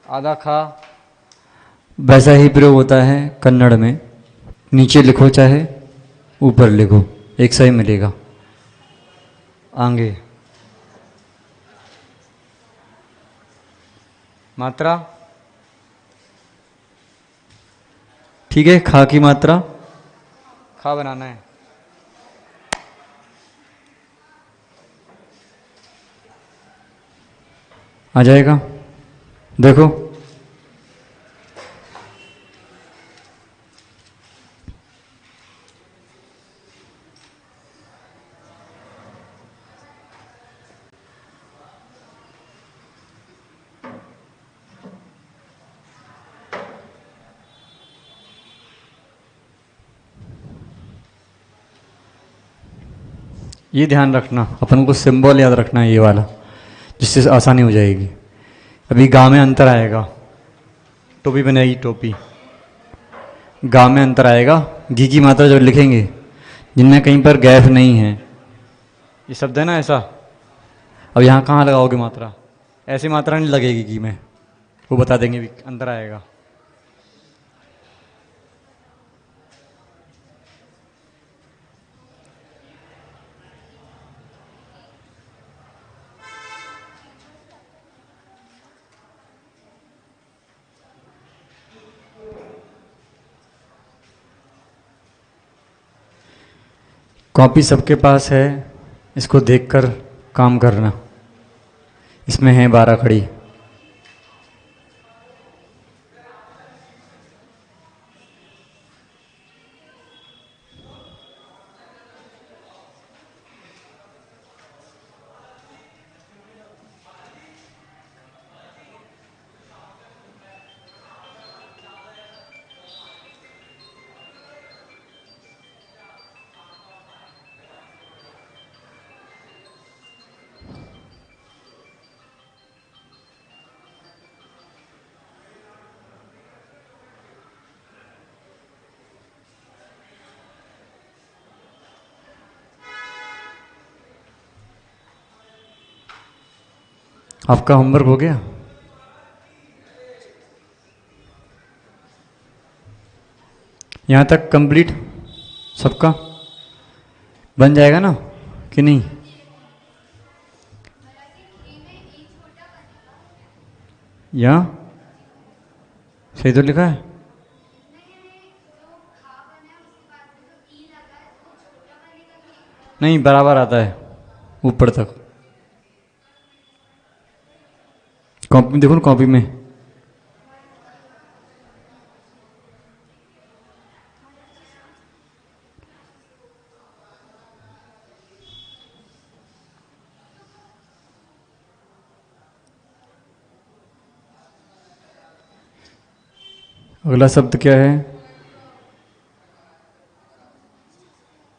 आधा खा वैसा ही प्रयोग होता है कन्नड़ में। नीचे लिखो चाहे ऊपर लिखो, एक सही मिलेगा। आगे मात्रा ठीक है, खा की मात्रा खा बनाना है। आ जाएगा, देखो। ये ध्यान रखना, अपन को सिंबल याद रखना है ये वाला, जिससे आसानी हो जाएगी। अभी गा में अंतर आएगा, टोपी बनेगी टोपी। गा में अंतर आएगा, घी की मात्रा जब लिखेंगे जिनमें कहीं पर गैप नहीं है, ये शब्द है ना ऐसा। अब यहाँ कहाँ लगाओगे मात्रा, ऐसी मात्रा नहीं लगेगी घी में, वो बता देंगे भी अंतर आएगा। कॉपी सबके पास है, इसको देखकर काम करना। इसमें है 12 खड़ी। आपका होमवर्क हो गया? यहाँ तक कंप्लीट सबका बन जाएगा ना कि नहीं? यहाँ सही तो लिखा है? नहीं, बराबर आता है ऊपर तक। कॉपी में देखो ना, कॉपी में अगला शब्द क्या है?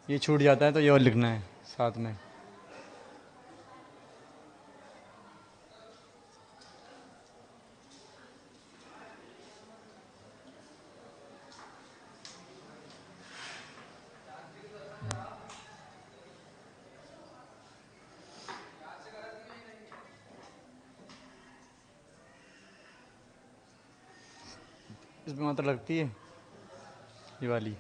ये छूट जाता है तो ये और लिखना है साथ में। इसमें मात्रा लगती है ये वाली।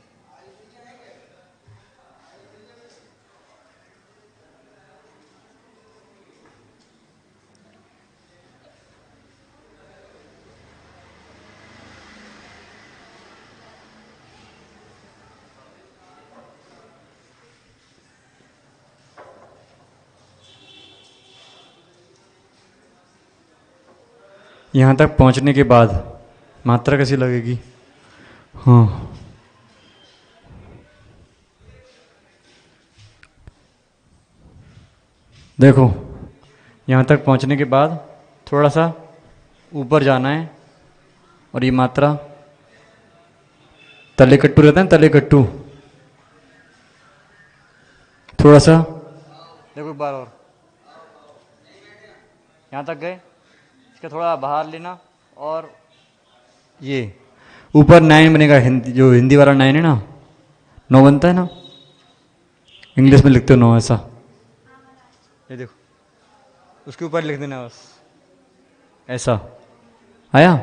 यहाँ तक पहुँचने के बाद मात्रा कैसी लगेगी? हाँ, देखो यहाँ तक पहुँचने के बाद थोड़ा सा ऊपर जाना है, और ये मात्रा तले कट्टू रहता है, तले कट्टू थोड़ा सा देखो एक बार और। यहाँ तक गए, इसका थोड़ा बाहर लेना, और ये ऊपर 9 बनेगा। हिंदी, जो हिंदी वाला 9 है ना, 9 बनता है ना, इंग्लिश में लिखते हो 9 ऐसा। ये देखो उसके ऊपर लिख देना बस ऐसा। आया?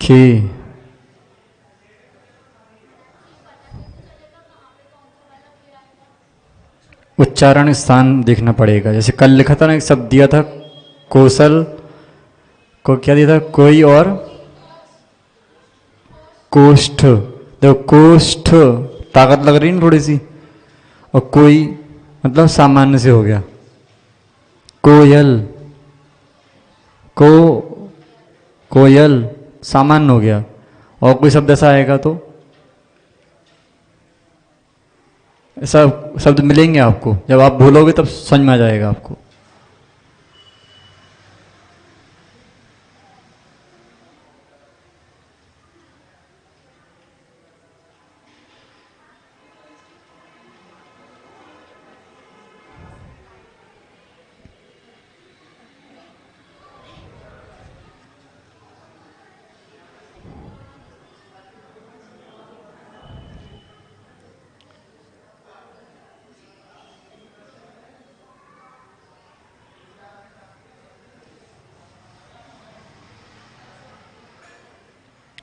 खे। उच्चारण स्थान देखना पड़ेगा। जैसे कल लिखा था ना, एक शब्द दिया था कौशल को, क्या दिया था? कोई और कोष्ठ। देखो कोष्ठ ताकत लग रही ना थोड़ी सी, और कोई मतलब सामान्य से हो गया। कोयल, को कोयल सामान्य हो गया। और कोई शब्द ऐसा आएगा तो ऐसा शब्द मिलेंगे आपको, जब आप बोलोगे तब समझ में आ जाएगा आपको।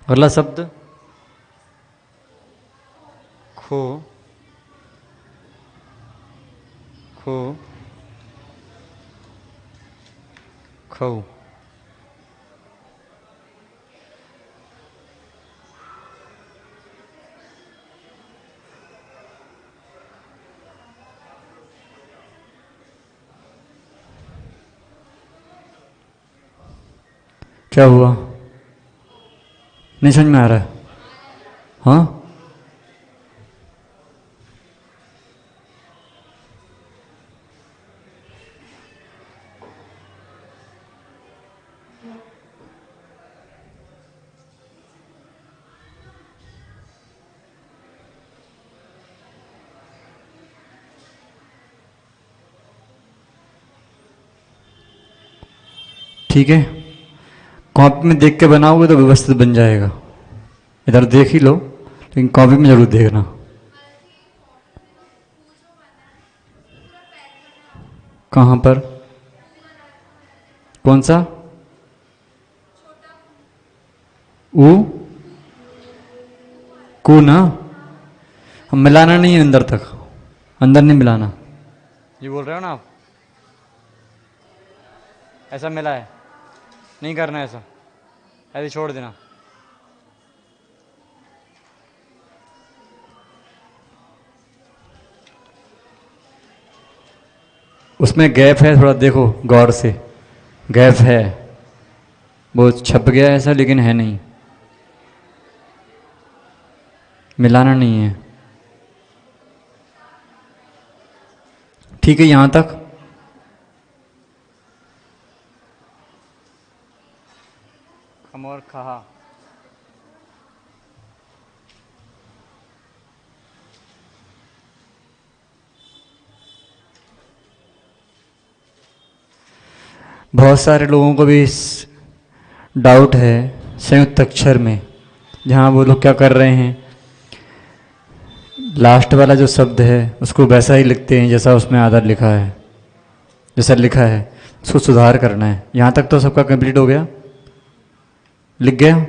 अगला शब्द खो। खो खो। क्या हुआ? नहीं समझ में आ रहा है? हाँ, ठीक है। कॉपी में देख के बनाओगे तो व्यवस्थित बन जाएगा। इधर देख ही लो, लेकिन कॉपी में जरूर देखना। कहाँ पर? कौन सा? ऊ कू ना? हम मिलाना नहीं है अंदर तक, अंदर नहीं मिलाना। ये बोल रहे हो ना आप? ऐसा मिला है, नहीं करना ऐसा, ऐसे छोड़ देना। उसमें गैप है, थोड़ा देखो गौर से, गैप है। वो छप गया ऐसा, लेकिन है नहीं, मिलाना नहीं है। ठीक है, यहाँ तक। खम और खहा। बहुत सारे लोगों को भी डाउट है संयुक्त अक्षर में, जहाँ वो लोग क्या कर रहे हैं, लास्ट वाला जो शब्द है उसको वैसा ही लिखते हैं जैसा उसमें आधार लिखा है, जैसा लिखा है। उसको सुधार करना है। यहाँ तक तो सबका कंप्लीट हो गया, लिख गया।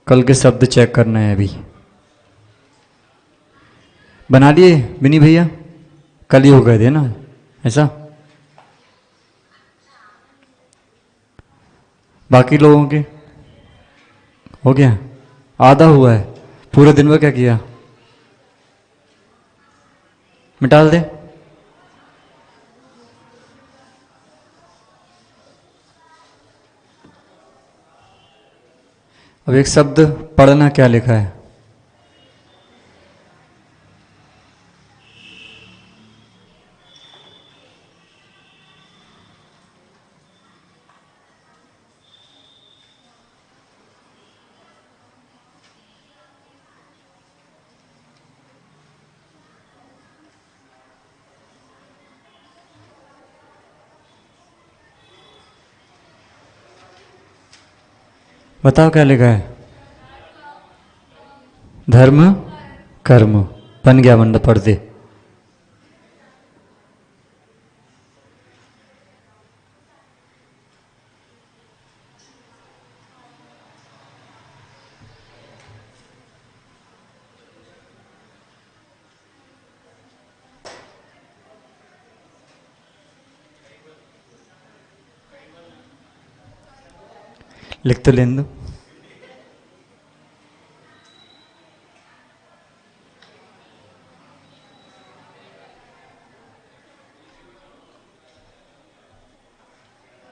कल के शब्द चेक करना है अभी। बना लिए बिनी भैया? कल ही हो गए थे ना ऐसा? बाकी लोगों के हो गया? आधा हुआ है। पूरे दिन में क्या किया? मिटाल दे। अब एक शब्द पढ़ना, क्या लिखा है? बताओ क्या लिखा है? धर्म कर्म। बन गया बंदा, पढ़ दे। लिख तो लेने दो।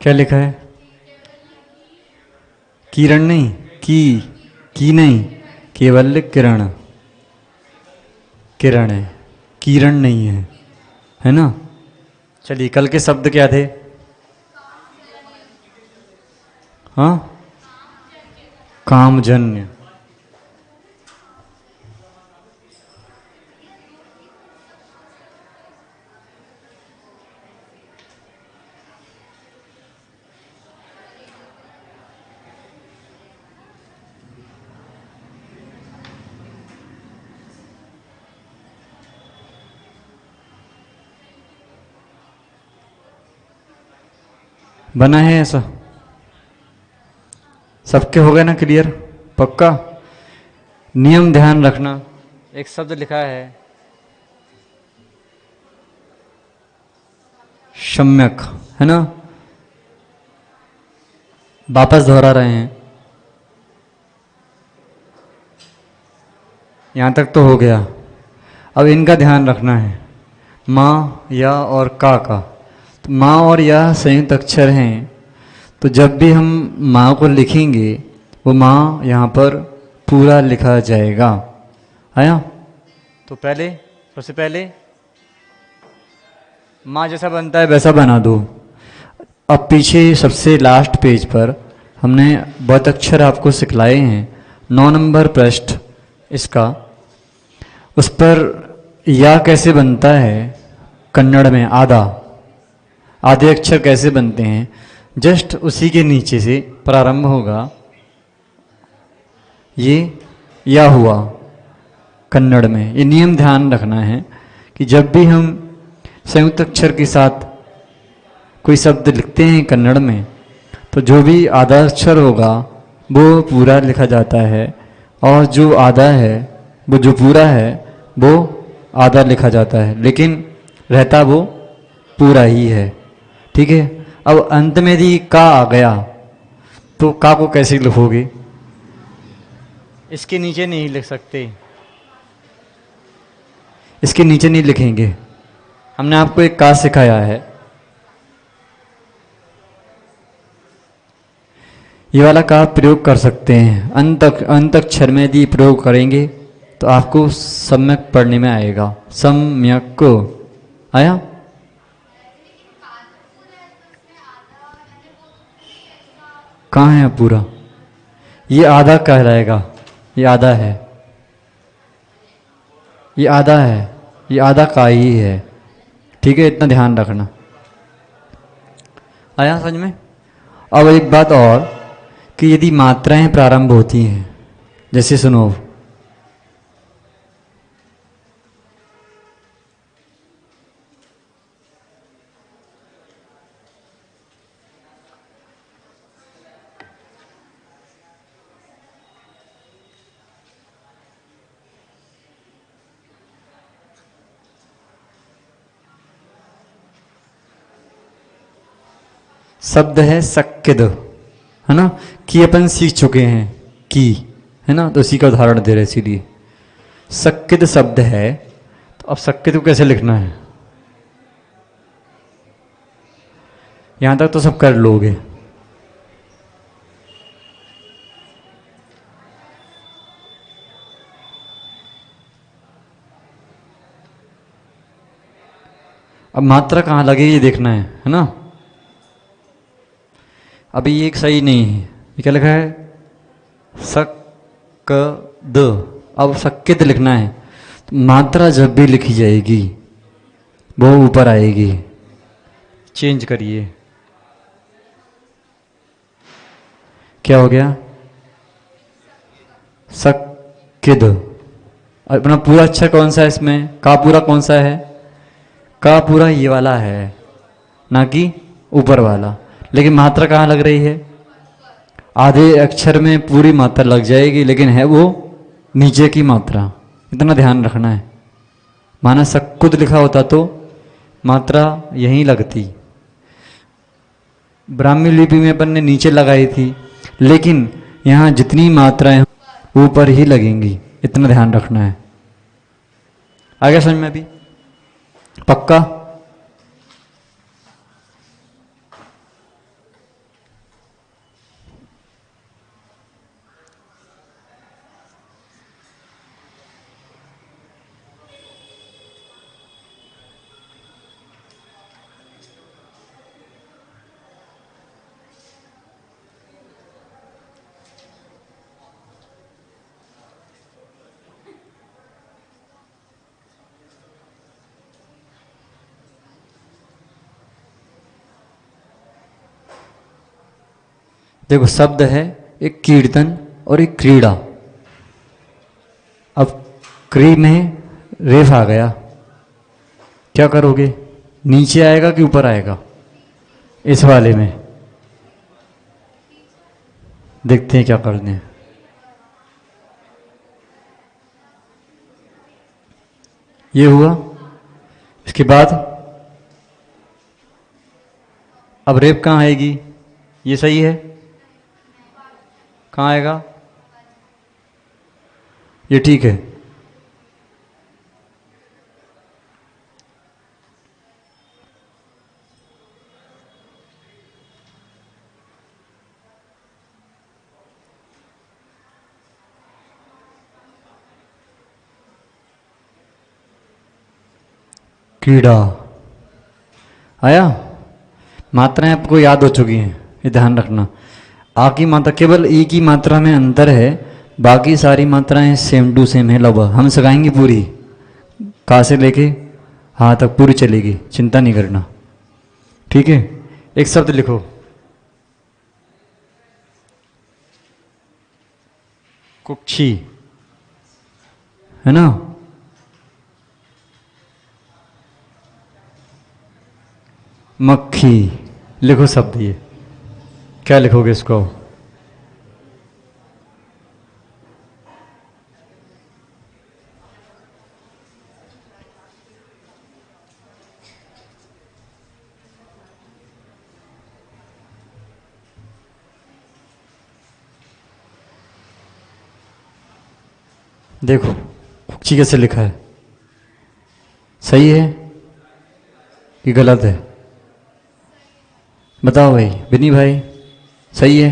क्या लिखा है? किरण नहीं, की नहीं, केवल किरण। किरण है, किरण नहीं है ना? चलिए, कल के शब्द क्या थे? हाँ, कामजन्य। बना है ऐसा? सबके हो गए ना क्लियर? पक्का? नियम ध्यान रखना। एक शब्द लिखा है सम्यक, है ना? वापस दोहरा रहे हैं। यहां तक तो हो गया। अब इनका ध्यान रखना है, माँ, या और का। तो माँ और या संयुक्त अक्षर हैं, तो जब भी हम माँ को लिखेंगे वो माँ यहाँ पर पूरा लिखा जाएगा। आया? तो पहले, सबसे पहले माँ जैसा बनता है वैसा बना दो। अब पीछे सबसे लास्ट पेज पर हमने बहुत अक्षर आपको सिखलाए हैं, 9 नंबर पृष्ठ इसका, उस पर या कैसे बनता है कन्नड़ में, आधे अक्षर कैसे बनते हैं, जस्ट उसी के नीचे से प्रारंभ होगा। ये या हुआ कन्नड़ में। ये नियम ध्यान रखना है कि जब भी हम संयुक्त अक्षर के साथ कोई शब्द लिखते हैं कन्नड़ में, तो जो भी आधा अक्षर होगा वो पूरा लिखा जाता है, और जो आधा है, वो जो पूरा है वो आधा लिखा जाता है, लेकिन रहता वो पूरा ही है। ठीक है? अब अंत में यदि का आ गया तो का को कैसे लिखोगे? इसके नीचे नहीं लिख सकते, इसके नीचे नहीं लिखेंगे। हमने आपको एक का सिखाया है, ये वाला का प्रयोग कर सकते हैं। अंत अक्षर में यदि प्रयोग करेंगे तो आपको सम्यक पढ़ने में आएगा। सम्यक आया? कहाँ है पूरा? ये आधा कहलाएगा, ये आधा है, ये आधा है, ये आधा का ही है। ठीक है? इतना ध्यान रखना। आया समझ में? अब एक बात और, कि यदि मात्राएं प्रारंभ होती हैं, जैसे सुनो, शब्द है सक्किद, है ना? कि अपन सीख चुके हैं की, है ना? तो उसी का उदाहरण दे रहे, इसीलिए सक्किद शब्द है। तो अब सक्किद को कैसे लिखना है? यहां तक तो सब कर लोगे। अब मात्रा कहाँ लगे ये देखना है ना? अभी ये एक सही नहीं है, ये क्या लिखा है? सक्कद। अब सक्कित लिखना है, तो मात्रा जब भी लिखी जाएगी वो ऊपर आएगी। चेंज करिए, क्या हो गया? सकिद। अपना पूरा अक्षर कौन सा है इसमें? का पूरा कौन सा है? का पूरा ये वाला है, ना कि ऊपर वाला। लेकिन मात्रा कहाँ लग रही है? आधे अक्षर में पूरी मात्रा लग जाएगी, लेकिन है वो नीचे की मात्रा। इतना ध्यान रखना है। माना सकुद लिखा होता तो मात्रा यहीं लगती। ब्राह्मी लिपि में अपन ने नीचे लगाई थी, लेकिन यहाँ जितनी मात्राएं ऊपर ही लगेंगी। इतना ध्यान रखना है। आ गया समझ में अभी? पक्का? देखो, शब्द है एक कीर्तन और एक क्रीड़ा। अब क्री में रेफ आ गया, क्या करोगे? नीचे आएगा कि ऊपर आएगा? इस वाले में देखते हैं क्या करने हैं। ये हुआ। इसके बाद अब रेप कहाँ आएगी? ये सही है? कहाँ आएगा? ये ठीक है। कीड़ा आया। मात्राएं आपको याद हो चुकी हैं, ये ध्यान रखना। आ की मात्रा केवल ई की मात्रा में अंतर है, बाकी सारी मात्राएं सेम टू सेम है लगभग। हम सिखाएंगे पूरी, का से लेके हाँ तक पूरी चलेगी, चिंता नहीं करना। ठीक है। एक शब्द लिखो, कुक्षी, है ना? मक्खी। लिखो शब्द, ये क्या लिखोगे इसको? देखो कुक्षी कैसे लिखा है, सही है कि गलत है? बताओ भाई, विनी भाई, सही है?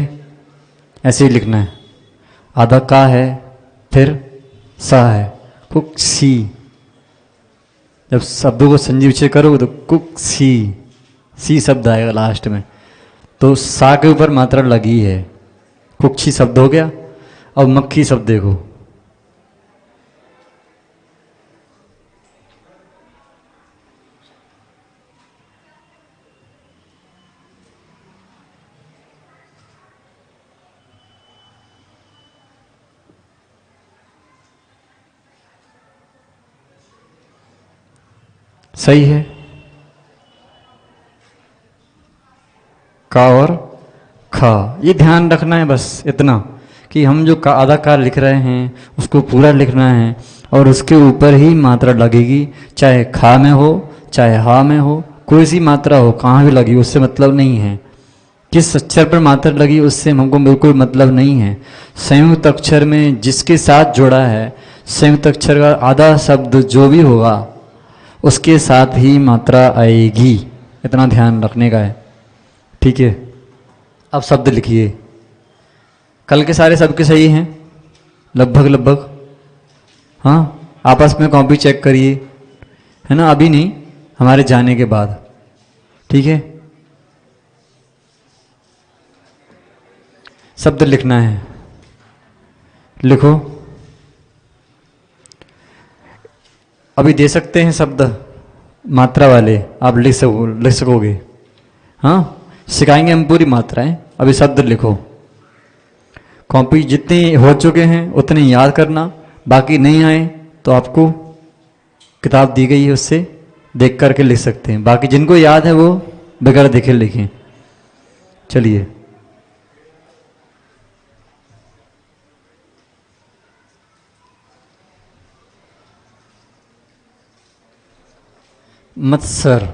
ऐसे ही लिखना है। आधा का है, फिर सा है, कुक्षी। जब शब्दों को संजीव से करोगे तो कुक्षी, सी शब्द आएगा लास्ट में, तो सा के ऊपर मात्रा लगी है। कुक्षी शब्द हो गया। अब मक्खी शब्द देखो, सही है? का और खा, ये ध्यान रखना है बस इतना कि हम जो का आधा कार लिख रहे हैं उसको पूरा लिखना है, और उसके ऊपर ही मात्रा लगेगी, चाहे खा में हो चाहे हा में हो, कोई सी मात्रा हो, कहाँ भी लगी उससे मतलब नहीं है। किस अक्षर पर मात्रा लगी उससे हमको बिल्कुल मतलब नहीं है। संयुक्त अक्षर में जिसके साथ जोड़ा है, संयुक्त अक्षर का आधा शब्द जो भी होगा उसके साथ ही मात्रा आएगी। इतना ध्यान रखने का है। ठीक है। अब शब्द लिखिए। कल के सारे सबके सही हैं लगभग लगभग? हाँ, आपस में कॉपी चेक करिए, है ना? अभी नहीं, हमारे जाने के बाद। ठीक है। शब्द लिखना है, लिखो। अभी दे सकते हैं शब्द मात्रा वाले, आप लिख सकोगे? हाँ, सिखाएंगे हम पूरी मात्राएं। अभी शब्द लिखो। कॉपी जितने हो चुके हैं उतने याद करना, बाकी नहीं आए तो आपको किताब दी गई है उससे देख करके लिख सकते हैं, बाकी जिनको याद है वो बगैर देखे लिखें। चलिए मत्सर,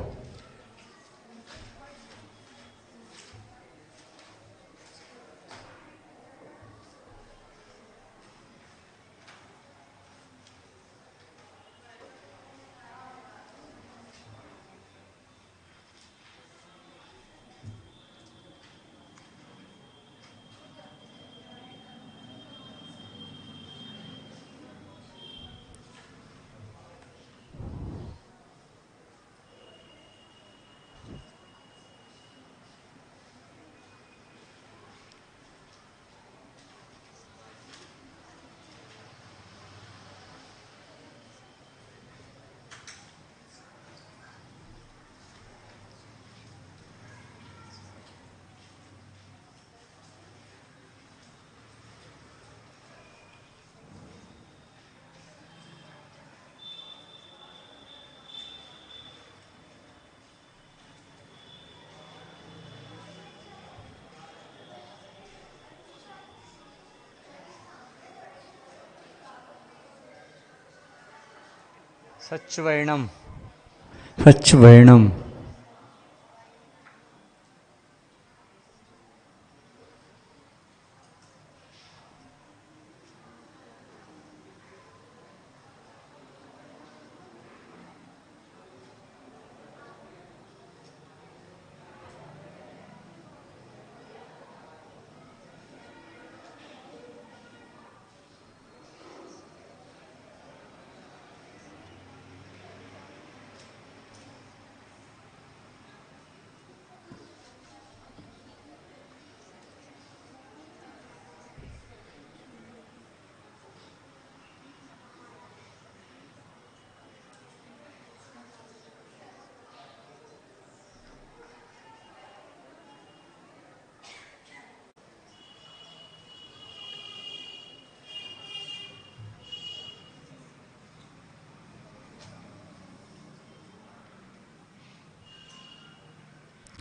सच्चवर्णम, सच्चवर्णम,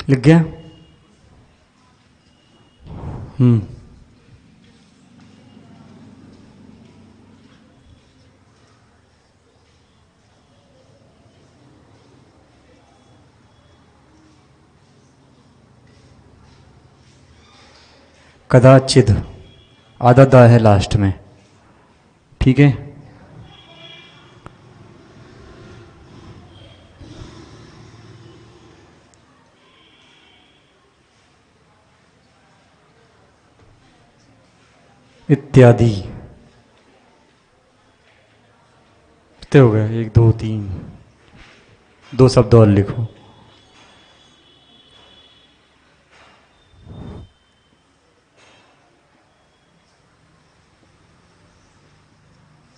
लिख गया। कदाचित आधा दा है लास्ट में, ठीक है। इत्यादि कितने हो गए? 1 2 3, 2 शब्द और लिखो।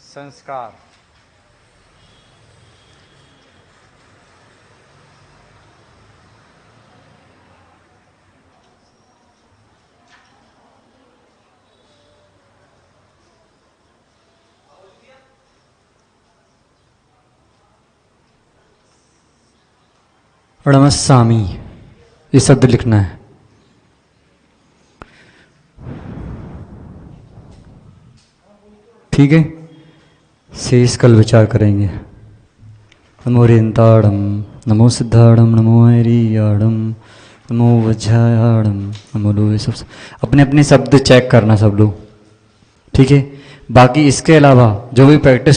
संस्कार, रणमस्सामी, ये शब्द लिखना है। ठीक है, शेष कल विचार करेंगे। नमो रेन्ताड़म, नमो सिद्धाड़म, नमो ऐरियाड़म, नमो वज्रायाड़म, नमो लोहे। सब अपने अपने शब्द चेक करना सब लोग, ठीक है। बाकी इसके अलावा जो भी प्रैक्टिस